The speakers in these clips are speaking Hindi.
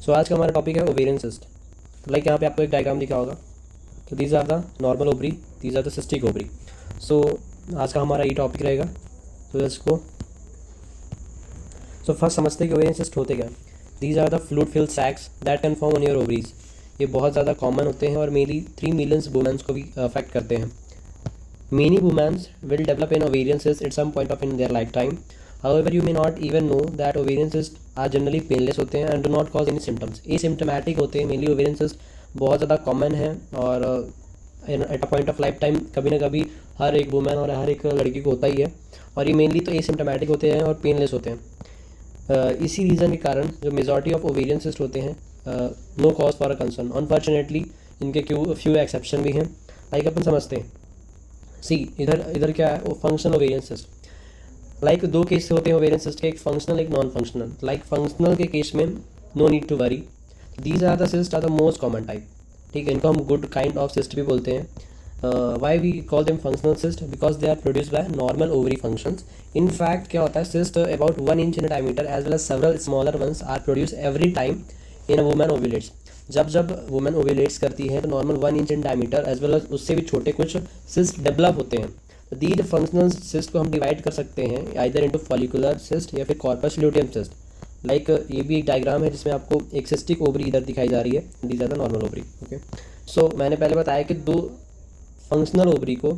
सो आज का हमारा टॉपिक है ओवेरियन सिस्ट। लाइक यहाँ पे आपको एक डायग्राम दिखा होगा, तो these are the normal ovary, these are the cystic ovary. So आज का हमारा ये टॉपिक रहेगा। तो इसको फर्स्ट समझते हैं कि ओवेरियन सिस्ट होते क्या। These are the fluid filled sacs that can form on your ovaries. ये बहुत ज़्यादा कॉमन होते हैं और मेनली 3 मिलियंस वुमेन्स को भी अफेक्ट करते हैं। Many women will develop an ovarian cyst at some point of in their lifetime. However, you may not even know that ovarian cysts are generally painless होते हैं and do not cause any symptoms. Asymptomatic होते हैं। Mainly ovarian cyst बहुत ज़्यादा common है और at a point of lifetime कभी ना कभी हर एक वुमेन और हर एक लड़की को होता ही है। और ये मेनली तो एसिम्टोमेटिक होते हैं और पेनलेस होते हैं। इसी रीज़न के कारण जो मेजॉरिटी ऑफ ओवेरियन सिस्ट होते हैं no cause for a concern. Unfortunately इनके फ्यू एक्सेप्शन भी हैं। लाइक अपन समझते हैं, सी इधर क्या है, वो फंक्शनल ओवेरियन सिस्ट। लाइक दो केस होते हैं ओवेरियन सिस्ट के, एक फंक्शनल एक नॉन फंक्शनल। लाइक फंक्शनल के केस में no need to worry, these are the cyst are the most common type. ठीक है, इनको हम गुड काइंड ऑफ सिस्ट भी बोलते हैं। Why we call them functional cyst, because they are produce by normal ovary functions. In fact क्या होता है, cyst about 1 inch in diameter as well as several smaller ones are produce every time in a woman ovulates. जब वुमेन ओव्यूलेट्स करती है तो normal 1 inch in diameter as well as उससे भी छोटे कुछ सिस्ट डेवलप होते हैं। तो दीज फंक्शनल सिस्ट को हम डिवाइड कर सकते हैं आइदर इनटू फॉलिकुलर सिस्ट या फिर कॉर्पस ल्यूटियम सिस्ट। लाइक ये भी एक डायग्राम है जिसमें आपको एक सिस्टिक ओवरी इधर दिखाई जा रही है, these are the normal ovary. Okay, so मैंने पहले बताया कि दो फंक्शनल ओवरी को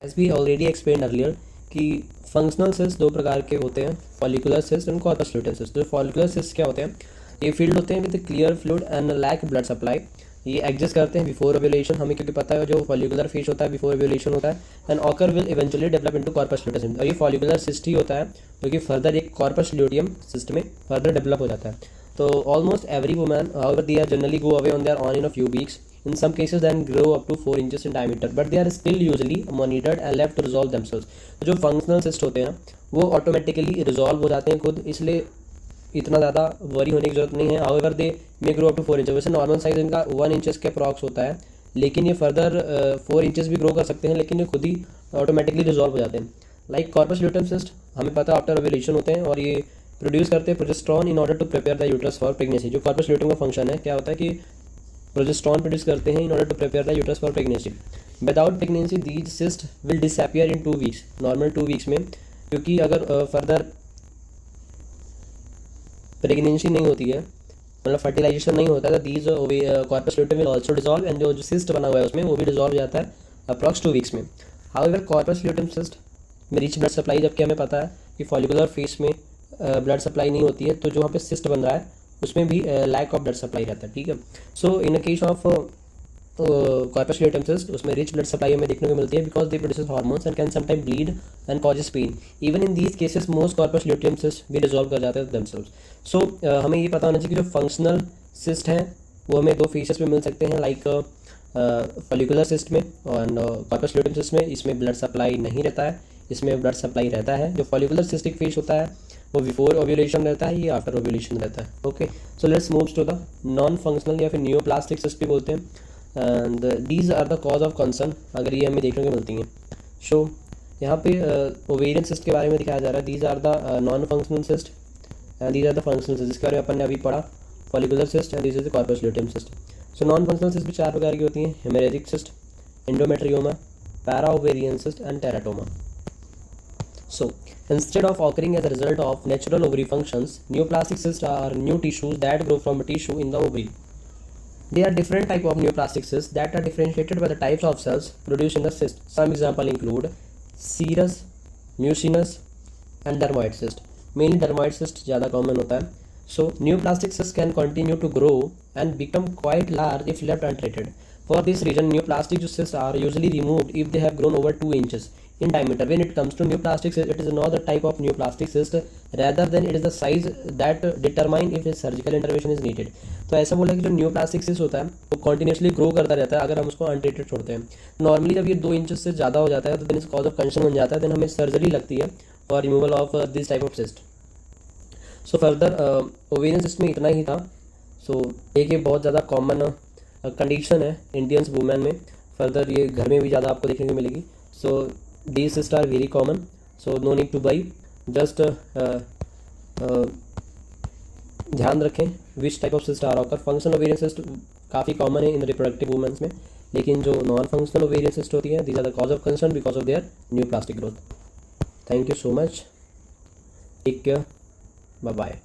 एज भी ऑलरेडी एक्सप्लेन अर्लियर कि फंक्शनल सिस्ट दो प्रकार के होते हैं, follicular cyst and corpus luteum cyst. जो फॉलिकुलर सिस्ट क्या होते हैं, ये फील्ड होते हैं with clear fluid and lack blood supply. ये एग्जिस्ट करते हैं बिफोर ओव्यूलेशन, हमें क्योंकि पता है जो फॉलिकुलर फेज होता है बिफोर ओव्यूलेशन होता है। And occur will eventually develop into corpus luteum. और ये फॉलिकुलर सिस्ट ही होता है जो कि फर्दर एक कॉर्पस ल्यूटियम सिस्ट में फर्दर डेवलप हो जाता है। तो almost every woman however they are generally go away on there on in a few weeks, in some cases then grow up to 4 inches in diameter, but they are still usually monitored and left to resolve themselves. जो फंक्शनल सिस्ट होते हैं वो ऑटोमेटिकली रिजॉल्व हो जाते हैं खुद, इसलिए इतना ज़्यादा वरी होने की जरूरत नहीं है। However they may grow up to 4 inches. वैसे नॉर्मल साइज इनका 1 इंचेस के अप्रॉक्स होता है, लेकिन ये फर्दर 4 इंचेस भी ग्रो कर सकते हैं, लेकिन ये खुद ही ऑटोमेटिकली रिजॉल्व हो जाते हैं। लाइक कॉर्पस ल्यूटियम सिस्ट हमें पता है आफ्टर ओव्यूलेशन होते हैं और ये प्रोड्यूस करते हैं progesterone in order to prepare the uterus for pregnancy. जो कॉर्पस ल्यूटियम का फंक्शन है क्या होता है कि प्रोजेस्टेरॉन प्रोड्यूस करते हैं in order to prepare the uterus for pregnancy. Without pregnancy these cyst will disappear in 2 weeks, normal 2 weeks में। क्योंकि अगर फर्दर प्रेगनेंसी नहीं होती है, मतलब फर्टिलाइजेशन नहीं होता है, तो these corpus luteum will also dissolve and जो सिस्ट बना हुआ है उसमें वो भी डिजॉल्व हो जाता है अप्रॉक्स 2 वीक्स में। हाउएवर कॉर्पस ल्यूटियम सिस्ट में रिच ब्लड सप्लाई, जबकि हमें पता है कि फॉलिकुलर फेस में ब्लड सप्लाई नहीं होती है, तो जो वहाँ पे सिस्ट बन रहा है उसमें भी लैक ऑफ ब्लड सप्लाई रहता है। ठीक है, so in a case of corpus luteum cyst उसमें रिच ब्लड सप्लाई हमें देखने को मिलती है, because they produce hormones and can sometime bleed and causes pain. Even in these cases most corpus luteum cyst भी डिजॉल्व कर जाते हैं दमसेल्व्स। सो हमें ये पता होना चाहिए कि जो फंक्शनल सिस्ट हैं वो हमें 2 फेसेस में मिल सकते हैं, लाइक फॉलिकुलर सिस्ट में और कॉर्पस ल्यूटियम सिस्ट में। इसमें ब्लड सप्लाई नहीं रहता है, इसमें ब्लड सप्लाई रहता है। जो फॉलिकुलर सिस्टिक फेस होता है वो बिफोर ओव्यूलेशन रहता है, ये आफ्टर ओव्यूलेशन रहता है। Okay, so let's move to the non functional या फिर नियोप्लास्टिक सिस्ट भी बोलते हैं, and these are the cause of concern अगर ये हमें देखने को मिलती हैं। सो यहाँ पे ओवेरियन सिस्ट के बारे में दिखाया जा रहा है, these are the non functional cyst and these are the functional cyst, जिसके बारे में अपन ने अभी पढ़ा, follicular cyst and these is the corpus luteum cyst. So non functional cyst भी 4 प्रकार की होती हैं, haemorrhagic cyst, endometrioma, para ovarian cyst and teratoma. So, instead of occurring as a result of natural ovary functions, neoplastic cysts are new tissues that grow from a tissue in the ovary. There are different types of neoplastic cysts that are differentiated by the types of cells produced in the cyst. Some examples include serous, mucinous, and dermoid cyst. Mainly dermoid cyst ज़्यादा common होता है. So, neoplastic cysts can continue to grow and become quite large if left untreated. For this reason, neoplastic cysts are usually removed if they have grown over 2 inches in diameter. When it comes to neoplastic cyst, it is another type of neoplastic cyst rather than it is the size that determine if a surgical intervention is needed. तो ऐसा बोला कि जो न्यूप्लास्टिक सिस्ट होता है वो कॉन्टिन्यूसली ग्रो करता रहता है अगर हम उसको अनट्रीटेड छोड़ते हैं। नॉर्मली जब ये 2 इंचेस से ज़्यादा हो जाता है तो देन इस कॉज ऑफ कंसर्न बन जाता है, देन हमें सर्जरी लगती है for removal of this type of cyst. So further ovarian cyst में इतना ही था। सो एक ये बहुत ज़्यादा कॉमन कंडीशन है इंडियंस वुमेन में, फर्दर ये घर में भी ज़्यादा आपको देखने को मिलेगी। सो these cysts are very common, so no need to buy, just ध्यान रखें which type of cyst are occur. Functional ovarian cyst काफ़ी कॉमन है इन रिप्रोडक्टिव वुमेन्स में, लेकिन जो नॉन फंक्शनल ओवेरियन सिस्ट होती है, these are the cause of concern because of their neoplastic growth. Thank you so much, take care, bye bye.